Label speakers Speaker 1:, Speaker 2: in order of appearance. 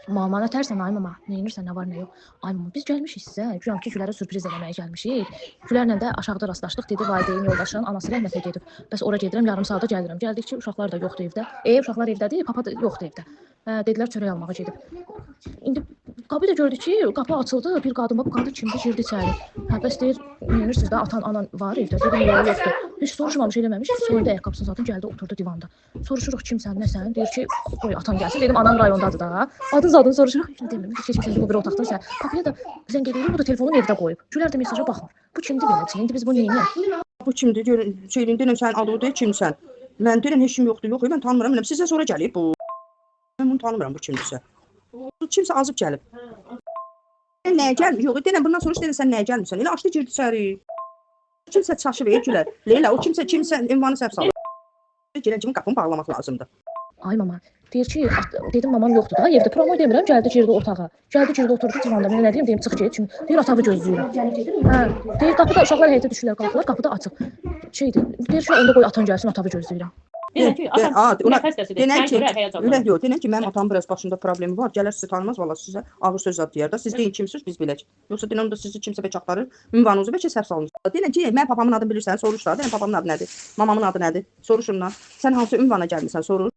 Speaker 1: Mama nə tərsən ay mama? Nəyinirsən, nə var, nə yox? Ay mama, biz gəlmişik sizə. Güyəm ki, Gülərə sürpriz eləməyə gəlmişik. Gülərlə də aşağıda rastlaşdıq. Dedi, valideyn yoldaşın anası rəhmətə gedib. Bəs ora gedirəm, yarım saata gəlirəm. Gəldik ki, uşaqlar da yoxdur evdə. Uşaqlar evdədir, papa da yoxdur evdə. Dedilər çörək almağa gedib. İndi qapı da gördük ki, qapı açıldı. Bir qadın, bu qadın kimdir, girdi içəri. Bəs deyir, nəyinirsiniz də, atan, anan var evdə. Dedim, yoxdur. Heç soruşmamış, eləməmiş. Soyunda ayaqqabısını zaten gəldi, oturdu divanda. Soruşuruq kimsən, nəsən? Deyir ki, qoy atan gəlsin. Dedim, anam rayondadır da. Adını soruşuruq. Demirəm, keçmişsən bu bir otaqdan sən. Qapıya da zəng edirəm, bu da telefonunu evdə qoyub. Gülər də mesaja baxmır. Bu kimdir belə? İndi biz bunu neyniyək?
Speaker 2: Bu kimdir? Şeyin deyirəm sən adı kimsən? Mən deyirəm heç kim yoxdur. Yox, mən tanımıram. Bilmirəm sizə sonra gəlib bu. Mən bunu tanımıram bu kimdirsə. Bu kimsə azıb gəlib. Nəyə gəlmiş? Yox, deyirəm bundan sonra deyirəm sən nəyə gəlmisən? Elə açdı girdi içəri. Kimsə çaşı verir Gülər. Leyla o kimsə ünvanı səhv salır. Gələn kimi qapını bağlamaq lazımdır.
Speaker 1: Ay mama, deyir ki, dedim mamam yoxdur da, evdə promo demirəm, gəldi girdi otağa. Gəldi girdi oturdu divanda. Mən nə deyim, deyim çıx get. Çünki deyir atağı gözləyirəm. Deyir qapıda uşaqlar həyətə düşürlər, qalxırlar, qapıda açıq. Şeydir. Deyir ki, onda qoy atan gəlsin, atağı gözləyirəm.
Speaker 3: Deyir ki,
Speaker 2: Denən ki, mənim atamın biraz başında problemi var. Gələr sizi tanımaz, valla sizə ağır söz zad deyər də. Siz deyin kimsiniz, biz bilək. Yoxsa denən da sizi kimsə bəlkə axtarır, ünvanınızı bəlkə səhv salmışsınız. Denən ki, mən papamın adını bilirsən, soruş da. Denən papamın adı nədir? Mamamın adı nədir? Soruşunlar. Sən hansı ünvana gəlmisən, soruş.